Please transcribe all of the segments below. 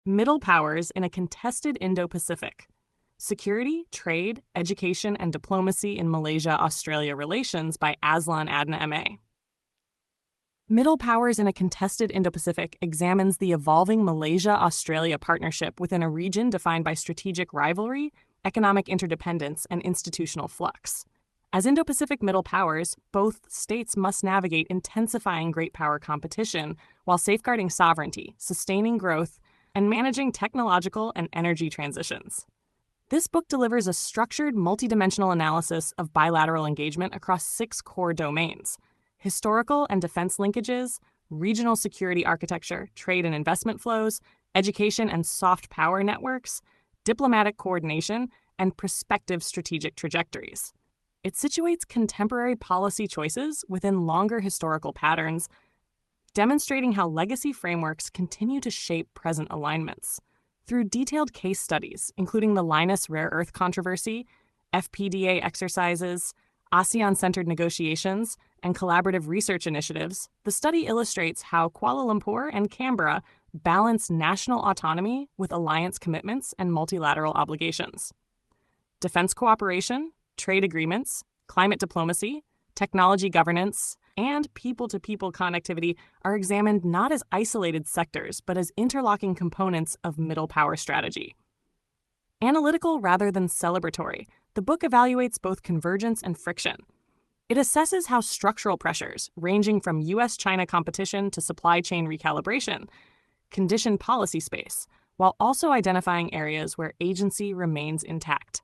Middle Powers in a Contested Indo-Pacific. Security, Trade, Education, and Diplomacy in Malaysia-Australia Relations by Azlan Adnan M.A. Middle Powers in a Contested Indo-Pacific examines the evolving Malaysia-Australia partnership within a region defined by strategic rivalry, economic interdependence, and institutional flux. As Indo-Pacific middle powers, both states must navigate intensifying great power competition while safeguarding sovereignty, sustaining growth, and managing technological and energy transitions. This book delivers a structured, multidimensional analysis of bilateral engagement across 6 core domains: historical and defense linkages, regional security architecture, trade and investment flows, education and soft power networks, diplomatic coordination, and prospective strategic trajectories. It situates contemporary policy choices within longer historical patterns, demonstrating how legacy frameworks continue to shape present alignments. Through detailed case studies, including the Linus rare earth controversy, FPDA exercises, ASEAN-centered negotiations, and collaborative research initiatives, the study illustrates how Kuala Lumpur and Canberra balance national autonomy with alliance commitments and multilateral obligations. Defense cooperation, trade agreements, climate diplomacy, technology governance, and people-to-people connectivity are examined not as isolated sectors, but as interlocking components of middle power strategy. Analytical rather than celebratory, the book evaluates both convergence and friction. It assesses how structural pressures, ranging from US-China competition to supply chain recalibration, condition policy space, while also identifying areas where agency remains intact.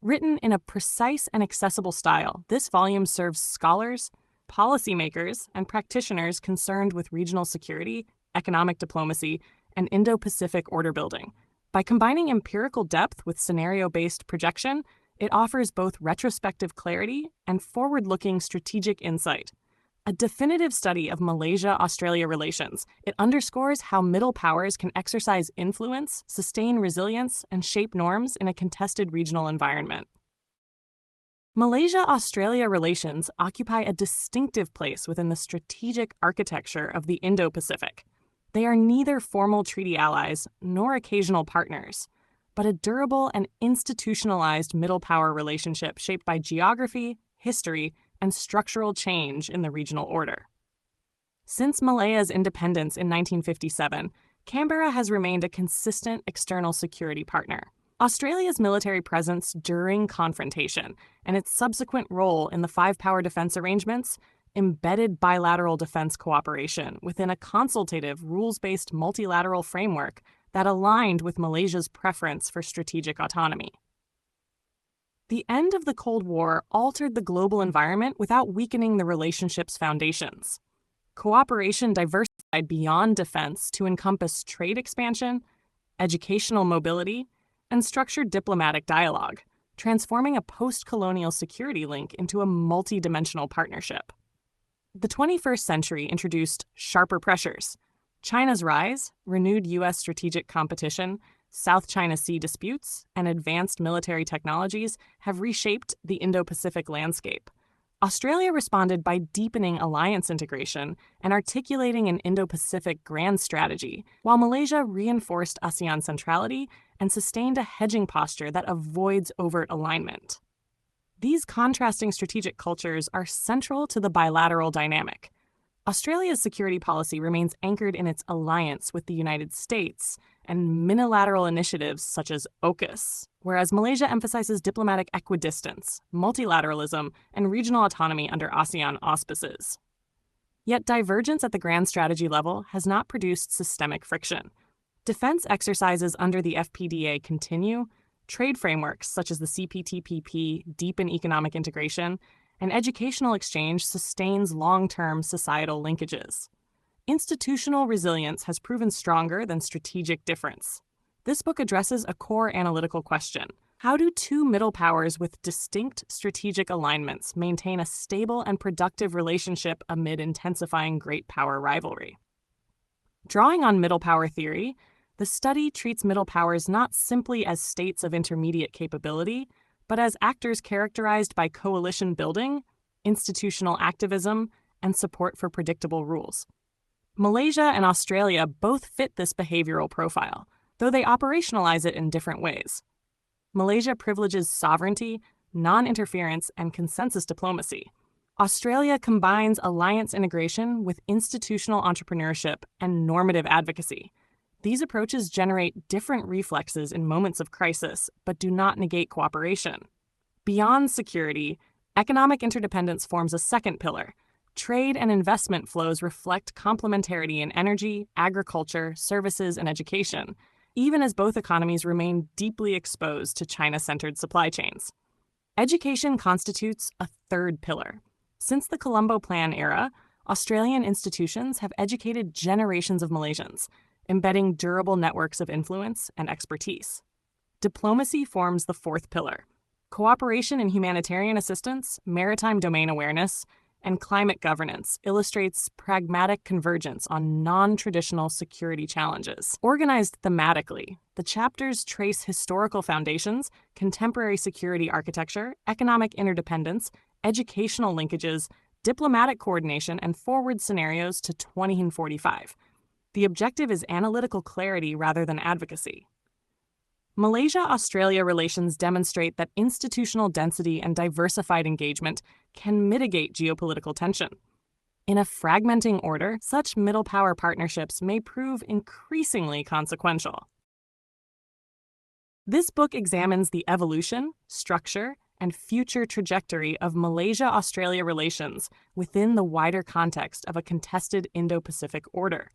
Written in a precise and accessible style, this volume serves scholars, policymakers, and practitioners concerned with regional security, economic diplomacy, and Indo-Pacific order building. By combining empirical depth with scenario-based projection, it offers both retrospective clarity and forward-looking strategic insight. A definitive study of Malaysia-Australia relations, it underscores how middle powers can exercise influence, sustain resilience, and shape norms in a contested regional environment. Malaysia-Australia relations occupy a distinctive place within the strategic architecture of the Indo-Pacific. They are neither formal treaty allies nor occasional partners, but a durable and institutionalized middle power relationship shaped by geography, history, and structural change in the regional order. Since Malaya's independence in 1957, Canberra has remained a consistent external security partner. Australia's military presence during confrontation and its subsequent role in the five-power defense arrangements embedded bilateral defense cooperation within a consultative, rules-based multilateral framework that aligned with Malaysia's preference for strategic autonomy. The end of the Cold War altered the global environment without weakening the relationship's foundations. Cooperation diversified beyond defense to encompass trade expansion, educational mobility, and structured diplomatic dialogue, transforming a post-colonial security link into a multi-dimensional partnership. The 21st century introduced sharper pressures. China's rise, renewed U.S. strategic competition, South China Sea disputes, and advanced military technologies have reshaped the Indo-Pacific landscape. Australia responded by deepening alliance integration and articulating an Indo-Pacific grand strategy, while Malaysia reinforced ASEAN centrality and sustained a hedging posture that avoids overt alignment. These contrasting strategic cultures are central to the bilateral dynamic. Australia's security policy remains anchored in its alliance with the United States and minilateral initiatives such as AUKUS, whereas Malaysia emphasizes diplomatic equidistance, multilateralism, and regional autonomy under ASEAN auspices. Yet divergence at the grand strategy level has not produced systemic friction. Defense exercises under the FPDA continue, trade frameworks such as the CPTPP deepen economic integration, and educational exchange sustains long-term societal linkages. Institutional resilience has proven stronger than strategic difference. This book addresses a core analytical question: how do two middle powers with distinct strategic alignments maintain a stable and productive relationship amid intensifying great power rivalry? Drawing on middle power theory, the study treats middle powers not simply as states of intermediate capability, but as actors characterized by coalition building, institutional activism, and support for predictable rules. Malaysia and Australia both fit this behavioral profile. though they operationalize it in different ways. Malaysia privileges sovereignty, non-interference, and consensus diplomacy. Australia combines alliance integration with institutional entrepreneurship and normative advocacy. These approaches generate different reflexes in moments of crisis, but do not negate cooperation. Beyond security, economic interdependence forms a second pillar. Trade and investment flows reflect complementarity in energy, agriculture, services, and education, even as both economies remain deeply exposed to China-centered supply chains. Education constitutes a third pillar. Since the Colombo Plan era, Australian institutions have educated generations of Malaysians, embedding durable networks of influence and expertise. Diplomacy forms the fourth pillar. Cooperation in humanitarian assistance, maritime domain awareness, and climate governance illustrates pragmatic convergence on non-traditional security challenges. Organized thematically, the chapters trace historical foundations, contemporary security architecture, economic interdependence, educational linkages, diplomatic coordination, and forward scenarios to 2045. The objective is analytical clarity rather than advocacy. Malaysia-Australia relations demonstrate that institutional density and diversified engagement can mitigate geopolitical tension. In a fragmenting order, such middle power partnerships may prove increasingly consequential. This book examines the evolution, structure, and future trajectory of Malaysia-Australia relations within the wider context of a contested Indo-Pacific order.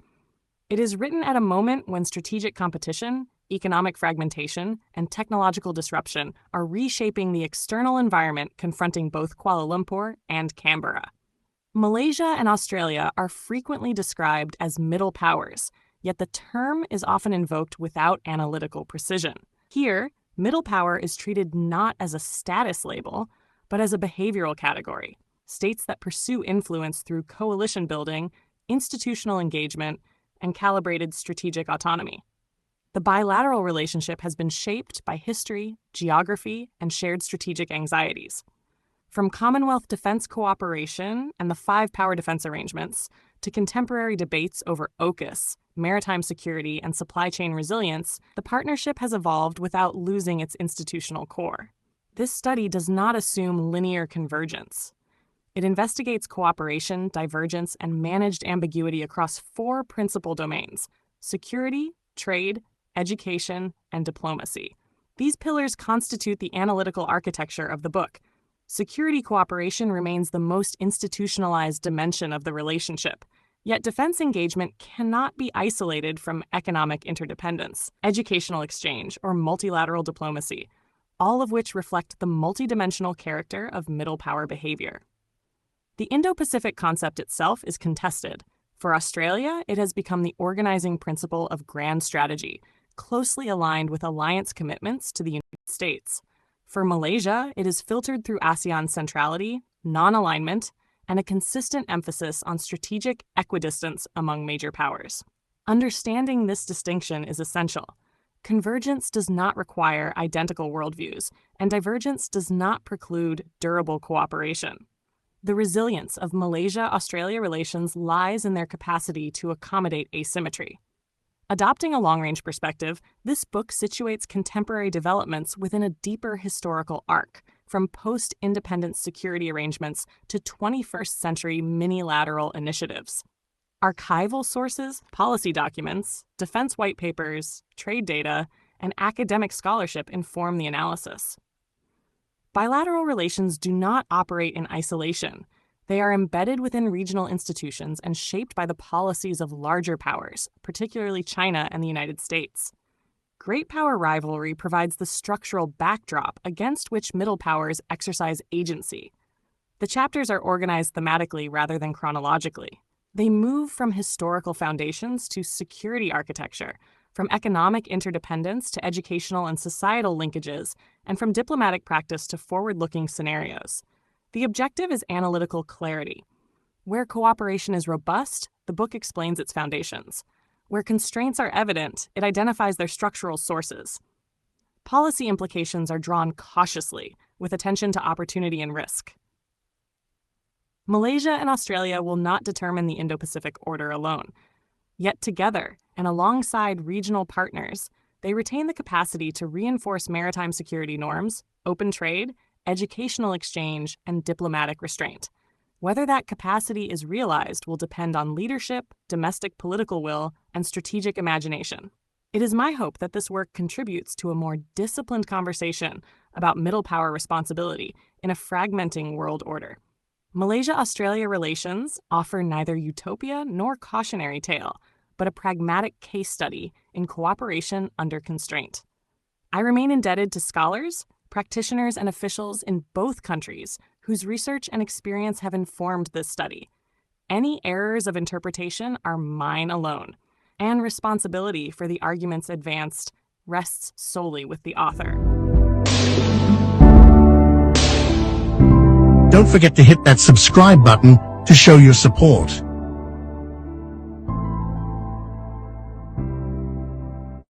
It is written at a moment when strategic competition, economic fragmentation, and technological disruption are reshaping the external environment confronting both Kuala Lumpur and Canberra. Malaysia and Australia are frequently described as middle powers, yet the term is often invoked without analytical precision. Here, middle power is treated not as a status label, but as a behavioral category. States that pursue influence through coalition building, institutional engagement, and calibrated strategic autonomy. The bilateral relationship has been shaped by history, geography, and shared strategic anxieties. From Commonwealth defense cooperation and the five power defense arrangements to contemporary debates over AUKUS, maritime security, and supply chain resilience, the partnership has evolved without losing its institutional core. This study does not assume linear convergence. It investigates cooperation, divergence, and managed ambiguity across four principal domains: security, trade, education, and diplomacy. These pillars constitute the analytical architecture of the book. Security cooperation remains the most institutionalized dimension of the relationship, yet defense engagement cannot be isolated from economic interdependence, educational exchange, or multilateral diplomacy, all of which reflect the multidimensional character of middle power behavior. The Indo-Pacific concept itself is contested. For Australia, it has become the organizing principle of grand strategy, closely aligned with alliance commitments to the United States. For Malaysia, it is filtered through ASEAN centrality, non-alignment, and a consistent emphasis on strategic equidistance among major powers. Understanding this distinction is essential. Convergence does not require identical worldviews, and divergence does not preclude durable cooperation. The resilience of Malaysia-Australia relations lies in their capacity to accommodate asymmetry. Adopting a long-range perspective, this book situates contemporary developments within a deeper historical arc, from post-independence security arrangements to 21st century minilateral initiatives. Archival sources, policy documents, defense white papers, trade data, and academic scholarship inform the analysis. Bilateral relations do not operate in isolation. They are embedded within regional institutions and shaped by the policies of larger powers, particularly China and the United States. Great power rivalry provides the structural backdrop against which middle powers exercise agency. The chapters are organized thematically rather than chronologically. They move from historical foundations to security architecture, from economic interdependence to educational and societal linkages, and from diplomatic practice to forward-looking scenarios. The objective is analytical clarity. Where cooperation is robust, the book explains its foundations. Where constraints are evident, it identifies their structural sources. Policy implications are drawn cautiously, with attention to opportunity and risk. Malaysia and Australia will not determine the Indo-Pacific order alone. Yet together, and alongside regional partners, They retain the capacity to reinforce maritime security norms, open trade, educational exchange, and diplomatic restraint. Whether that capacity is realized will depend on leadership, domestic political will, and strategic imagination. It is my hope that this work contributes to a more disciplined conversation about middle power responsibility in a fragmenting world order. Malaysia-Australia relations offer neither utopia nor cautionary tale, but a pragmatic case study in cooperation under constraint. I remain indebted to scholars, practitioners, and officials in both countries whose research and experience have informed this study. Any errors of interpretation are mine alone, and responsibility for the arguments advanced rests solely with the author. Don't forget to hit that subscribe button to show your support.